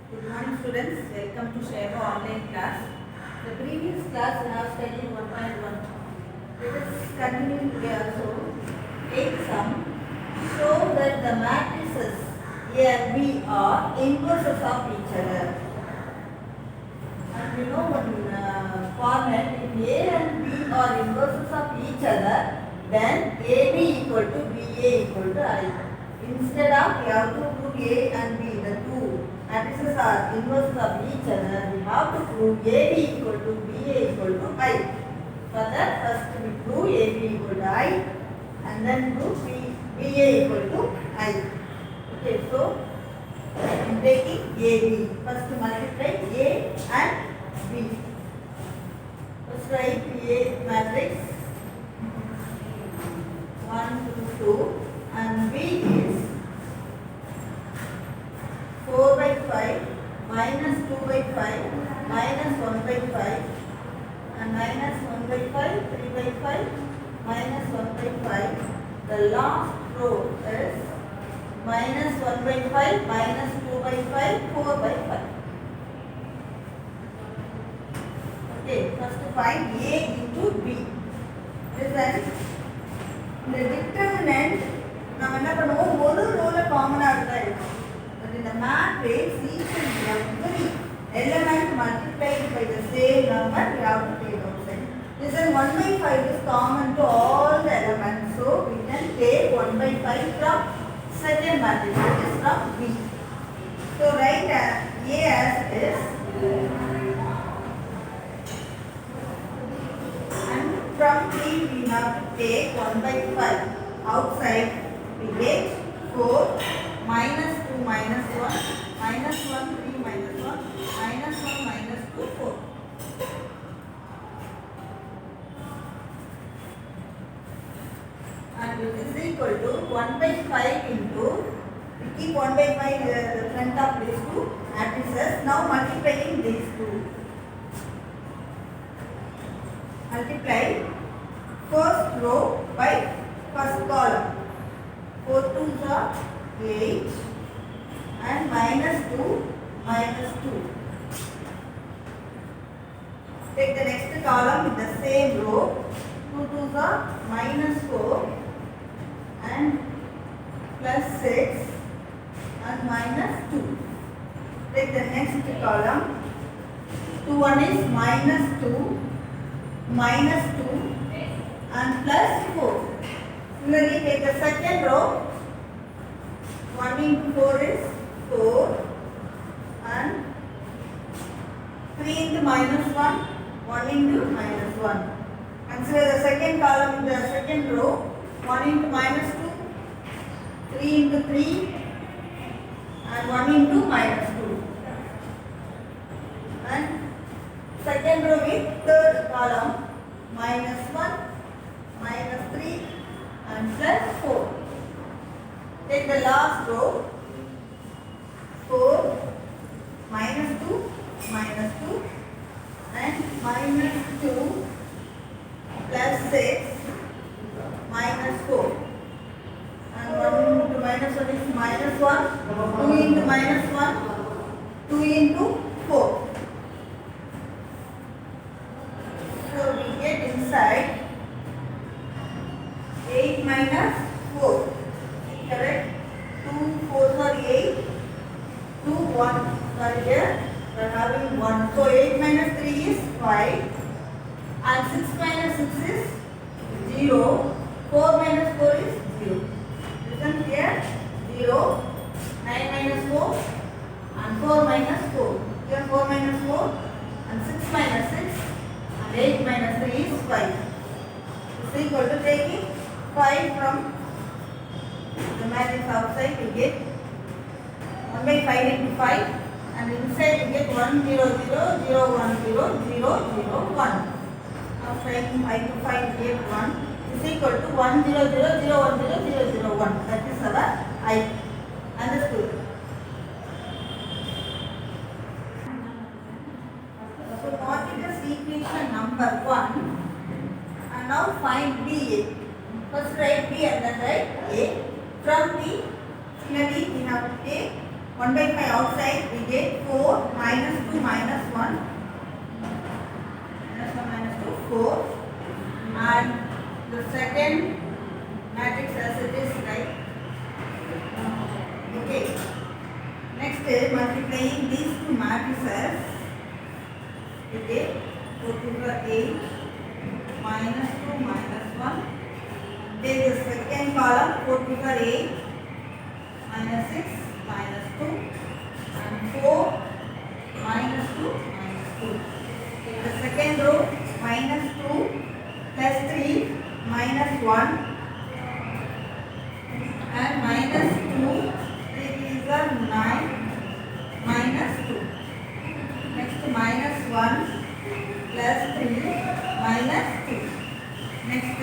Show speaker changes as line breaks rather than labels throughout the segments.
Good morning students, welcome to Share online class. The previous class we have studied 1.1. Let us continue today also. Take sum. Show that the matrices A and B are inverses of each other. And you know one format, if A and B are inverses of each other, then AB equal to BA equal to I. Instead of we have to prove A and B, the two matrices are inverses of each other, we have to prove AB equal to BA equal to I. For that, first we prove AB equal to I and then prove BA equal to I. Okay, so I am taking AB. First multiply A and B. First write A matrix 1, 2, 2 and B is 4 by 5 minus 2 by 5 minus 1 by 5 and minus 1 by 5, 3 by 5 minus 1 by 5. The last row is minus 1 by 5 minus 2 by 5, 4 by 5. Okay, first find A into B. Listen, the determinant நம்ம என்ன பண்ணுவோம் ஒரு ரோல காமனா இருக்கும். But in the matrix each and every element multiplied by the same number we have to take outside. Listen, 1 by 5 is common to all the elements, so we can take 1 by 5 from second matrix, that is from B. So write A as is and from B we have to take 1 by 5 outside. We get 4 minus 2 minus 1 minus 1 3 minus 1 minus 1 minus 2 4. And this is equal to 1 by 5 into, we keep 1 by 5 the front of these two matrices. Now multiplying these two. Multiply first row by first column. 4 2s are 8 and minus 2 minus 2. Take the next column in the same row. 2 2s are minus 4 and plus 6 and minus 2. Take the next column. 2 1 is minus 2 minus 2 and plus 4. Similarly, take the second row. 1 into 4 is 4 and 3 into minus 1, 1 into minus 1. Consider the second column in the second row. 1 into minus 2, 3 into 3 and 1 into minus 2. And second row with third column, minus 1, minus 3 and plus 4. Take the last row, 4, minus 2 and minus 2 plus 6 minus 4. And 1 into minus 1 is minus 1, 2 into minus 1, 2 into 4. So we get inside 8 minus 4. Correct? 2 4s are 8, 2 1 are here. We are having 1. So 8 minus 3 is 5 and 6 minus 6 is 0. 4 minus 4 is 0. Listen here, 0, 9 minus 4 and 4 minus 4. Here 4 minus 4 and 6 minus 6 and 8 minus 3 is 5. This is equal to taking 5 from the matrix outside, we get 1 by 5 into 5 and inside we get 1 0 0 0 1 0 0 0 1. Now striking 5 to 5 we get 1 is equal to 1 0 0 0 1 0 0 0 1. That is our I. Understood? So mark it as equation number 1 and now find BA. First write B and then write A. From B, similarly we have to take 1 by 5 outside, we get 4 minus 2 minus 1 minus 1 minus 2 4 and the second matrix as it is right. Okay, next multiplying these two matrices. Okay, 4 to the 8 minus 2 minus 1. Take the second column 4 to the 8 minus 6 minus 2 and 4 minus 2 minus 2. The second row minus 2 plus 3 minus 1 and minus 2. 3 is a 9 minus 2. Next minus 1 plus 3 minus 2. Next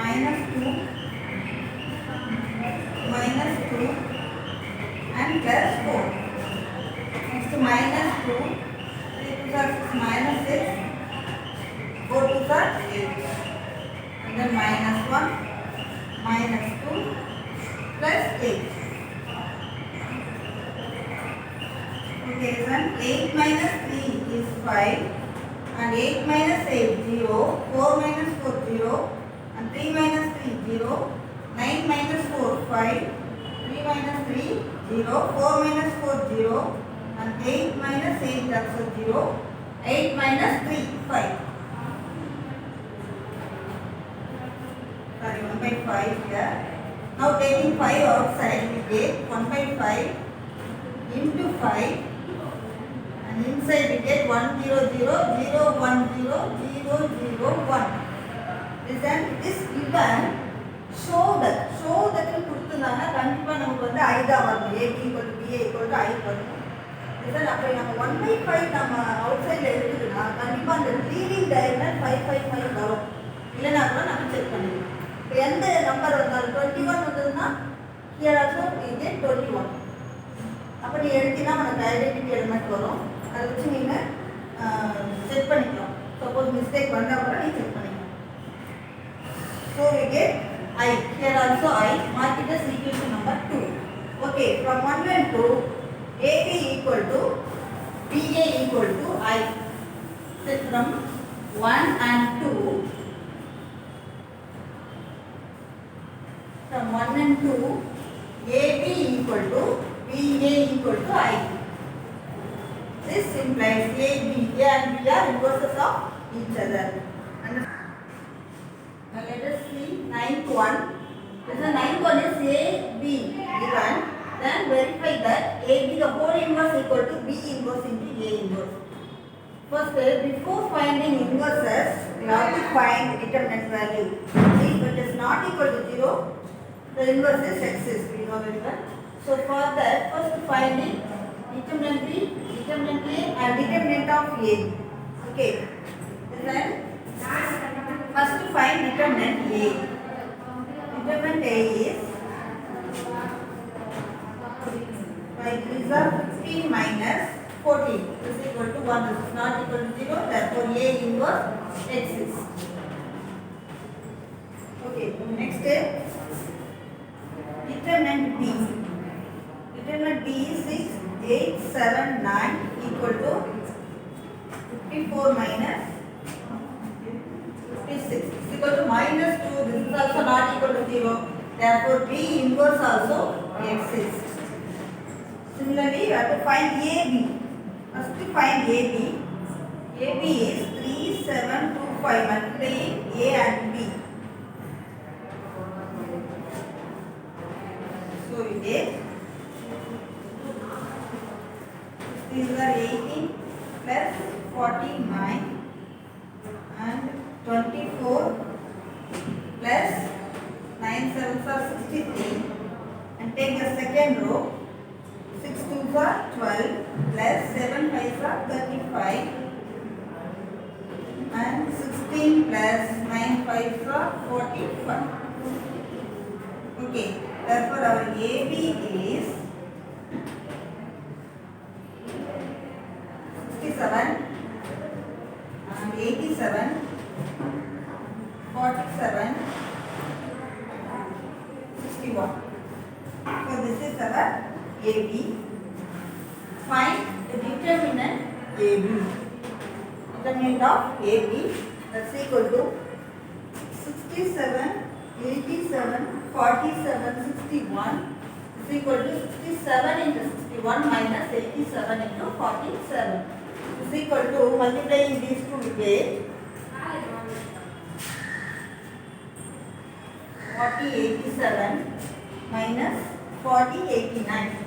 minus 2 minus 2 and plus 4. Next minus 2. 3 to the 6 minus 6. 4 to the 8. And then minus 1 minus 2 plus 8. Okay, then 8 minus 3 is 5 and 8 minus 8 0, 4 minus 4 0 and 3 minus 3 0, 9 minus 4 5, 3 minus 3 0, 4 minus 4 0 and 8 minus 8 also 0, 8 minus 3 5. Sorry, 1 by 5 here. Now taking 5 outside we get 1 by 5 into 5 and inside we get 1 0 0 0 1 0 0 0 1. Then this given show that கொடுத்துனாங்க கண்டிப்பா நமக்கு வந்து I தான் வரும். A equal to B equal to I வரும். இதெல்லாம் அப்ப நம்ம 1 by 5 நம்ம அவுட்சைட்ல இருக்குதுன்னா கண்டிப்பா அந்த லீடிங் டயகனல் 5 5 5 வரும். இல்லனா கூட நம்ம செக் பண்ணிடலாம். இப்போ எந்த நம்பர் வந்தாலும் 21 வந்ததுன்னா here also we get 21. அப்ப நீ எடுத்தீனா நமக்கு ஐடென்டிட்டி எலிமெண்ட் வரும். அதை வச்சு நீங்க செக் பண்ணிக்கலாம். சப்போஸ் மிஸ்டேக் வந்தா கூட நீ செக் பண்ணிக்கலாம். So we get I. Here also I. Mark it as equation number 2. Okay, from 1 and 2, AB equal to BA equal to I. So from 1 and 2, from 1 and 2, AB equal to BA equal to I. This implies A and B are inverses of each other. Now let us see ninth one. This the ninth one is AB given. Then verify that AB the whole inverse equal to B inverse into A inverse. First, before finding inverses, we have to find determinant value. See, if it is not equal to 0, the inverse is exists. We know very well. So for that, first finding determinant B, determinant A and determinant of A. Okay. Then first find determinant A. Determinant A is 5 3s are 15 minus 14 is equal to 1. This is not equal to 0. Therefore, A inverse exists. Okay. Next determinant B. Determinant B is 6 8 7 9 equal to 54 minus 56 is equal to minus 2. This is also not equal to 0. Therefore, B inverse also exists. Similarly, you have to find AB. First to find AB. AB is 3 7 2 5 multiplying A and B. So we get these are 18 plus 49 and 24 plus 9 7s are 63 and take the second row 6 2s are 12 plus 7 5s are 35 and 16 plus 9 5s are 45. Okay, therefore our AB is 67 and 87 47 61. So this is our AB. Find the determinant AB. Determinant of AB, that's equal to 67, 87, 47, 61 is equal to 67 into 61 minus 87 into 47 is equal to, multiplying these two we get 4087 minus 4089.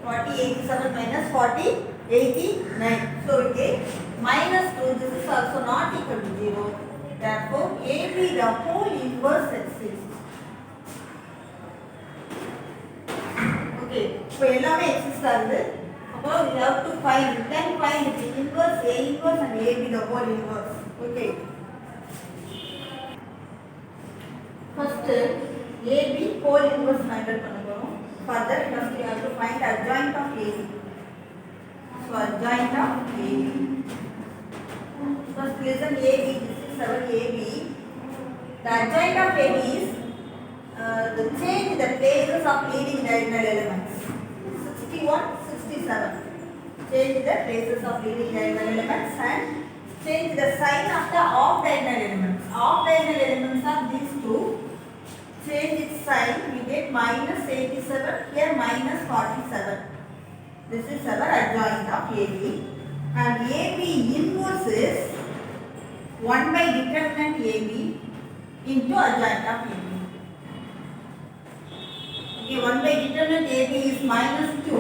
4087 minus 4089. So we get minus 2. This is also not equal to 0. Therefore, AB the whole inverse exists. Okay. So எல்லாமே exist ஆகுது. அப்போ we have to find. We can find the inverse A inverse and AB the whole inverse. Okay. First AB whole inverse find out பண்ண போறோம். For that first we have to find adjoint of AB. So adjoint of AB. First listen AB. This is our AB. The adjoint of AB is the change the places of leading diagonal elements. 61, 67. Change the places of leading diagonal elements and change the sign of the off diagonal elements. Off diagonal elements are these two. Change its sign, we get minus 87, here minus 47. This is our adjoint of AB. And AB inverse is 1 by determinant AB into adjoint of AB. Okay, 1 by determinant AB is minus 2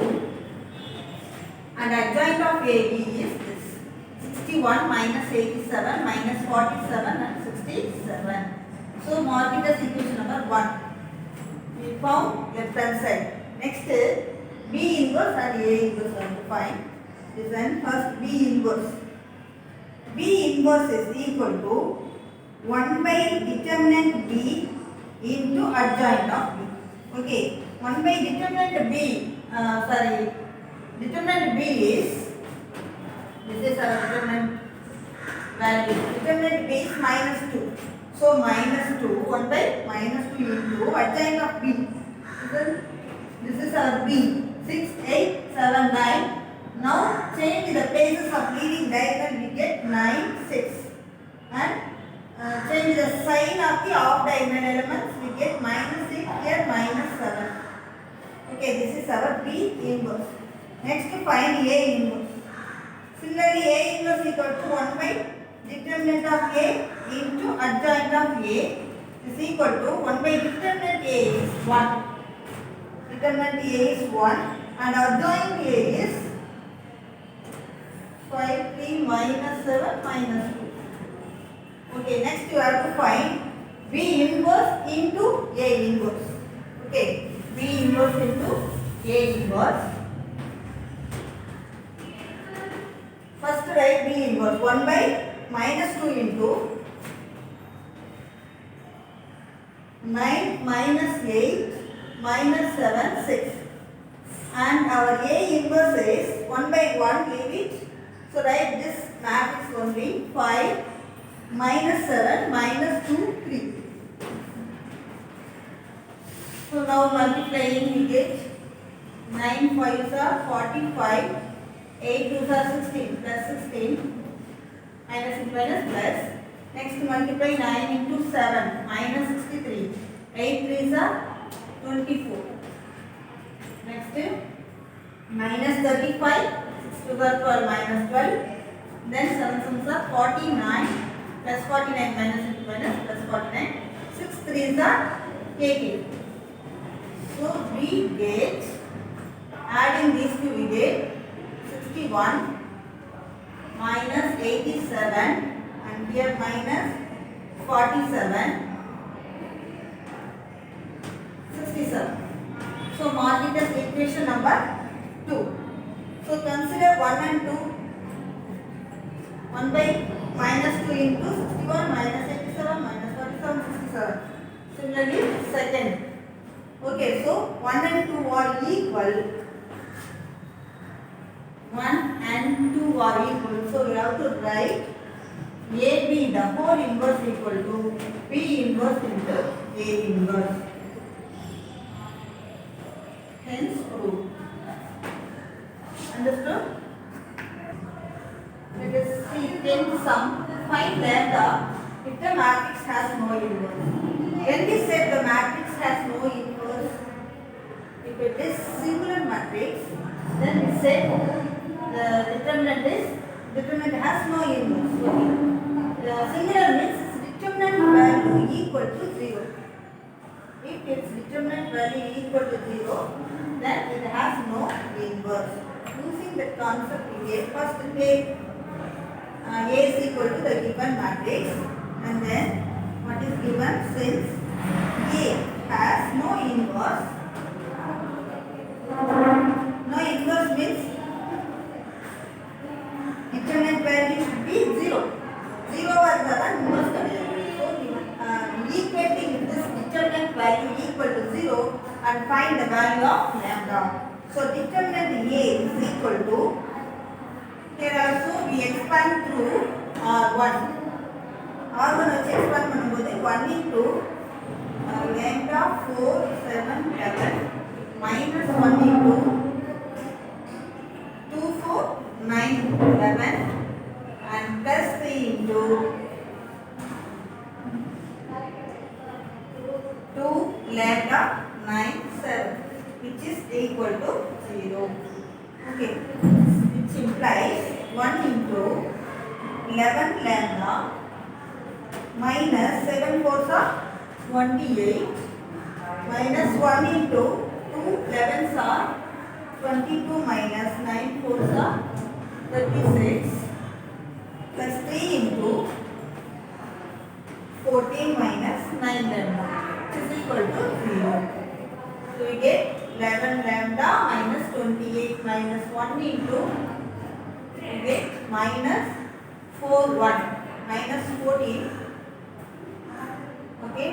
and adjoint of AB is this 61 minus 87 minus 47 and 67. So mark it as equation number 1. We found left hand side. Next B inverse and A inverse are to find. Then first B inverse. B inverse is equal to 1 by determinant B into adjoint of B. Okay, 1 by determinant B, determinant B is, this is our determinant value. Determinant B is minus 2. So minus 2, 1 by minus 2 into adjoint of B. This is our B. 6, 8, 7, 9. Now change the places of leading diagonal, we get 9, 6. And change the sign of the off diagonal elements, we get minus 6, here minus 7. Okay, this is our B inverse. Next to find A inverse. Similarly, A inverse equal to 1 by determinant of A into adjoint of A is equal to 1 by determinant A is 1. Determinant A is 1 and adjoint A is 5, 3 minus 7 minus 2. Okay, next you have to find B inverse into A inverse. Okay, B inverse into A inverse. First write B inverse 1 by minus 2 into 9 minus 8 minus 7, 6. And our A inverse is 1 by 1, leave it. So write this matrix only 5 minus 7 minus 2, 3. So now multiplying we get 9 5s are 45, 8 2s are 16 plus 16. Minus into minus plus. Next multiply 9 into 7 minus 63. 8 3s are 24. Next minus 35. 6 2s are 12 minus 12. Then 7 sums are 49 plus 49 minus into minus plus 49. 6 3s are 18. So we get, adding these two we get 61 minus 87 and here minus 47, 67. So mark it as equation number 2. So consider 1 and 2. 1 by minus 2 into 61 minus 87 minus 47, 67. Similarly second. Okay, so 1 and 2 are equal. 1 and 2 are equal. So we have to write AB the whole inverse equal to B inverse into A inverse. Hence proved. Understood? in sum find lambda if the matrix has no inverse. When we said the matrix has no inverse, if it is singular matrix, then we said the determinant has no inverse. Okay. The singular means determinant value equal to 0. If its determinant value equal to 0, then it has no inverse. Using that concept, we get first take A is equal to the given matrix, and then what is given since A has no inverse. No inverse means determinant value should be 0. 0 was the inverse value. So equating this determinant value equal to 0 and find the value of lambda. So determinant A is equal to, here also we expand through R1. R1 also expand பண்ணும்போது 1 into lambda 4, 7, 11 minus 1 into 2, 4, 9, 11 and plus 3 into 2 lambda 9, 7 which is equal to 0. Okay. Which implies 1 into 11 lambda minus 7 fours are 28 minus 1 into 2 11s are 22 minus 9 fours are 36 plus 3 into 14 minus 9 lambda which is equal to 0. So we get 11 lambda minus 28 minus 1 into we get minus 4 1 minus 14, okay,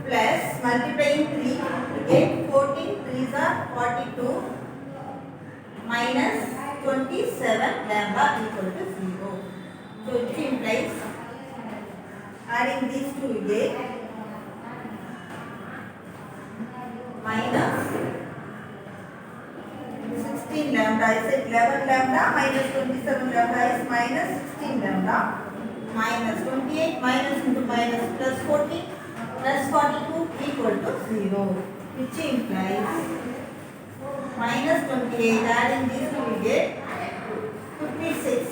plus multiplying 3 we get 14 3s are 42 minus 27 lambda equal to 0. So it implies adding these two we get minus 16 lambda. I said 11 lambda minus 27 lambda is minus 16 lambda minus 28 minus into minus plus 14 plus 42 equal to 0, which implies minus 28 adding these two we get 56.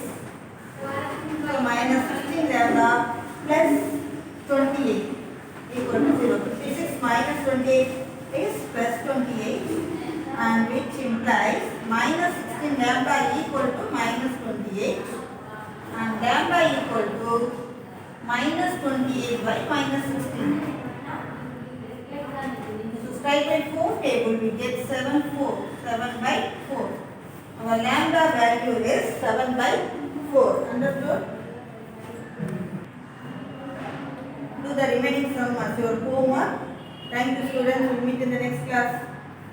So minus 16 lambda plus 28 equal to 0. 56 minus 28 is plus 28 and which implies minus 16 lambda equal to minus 28 and lambda equal to minus 28 by minus 16. So straight line 4 table we get 7 by 4. Our lambda value is 7 by 4. Understood? Do the remaining sum as your homework. Thank you students. We will meet in the next class.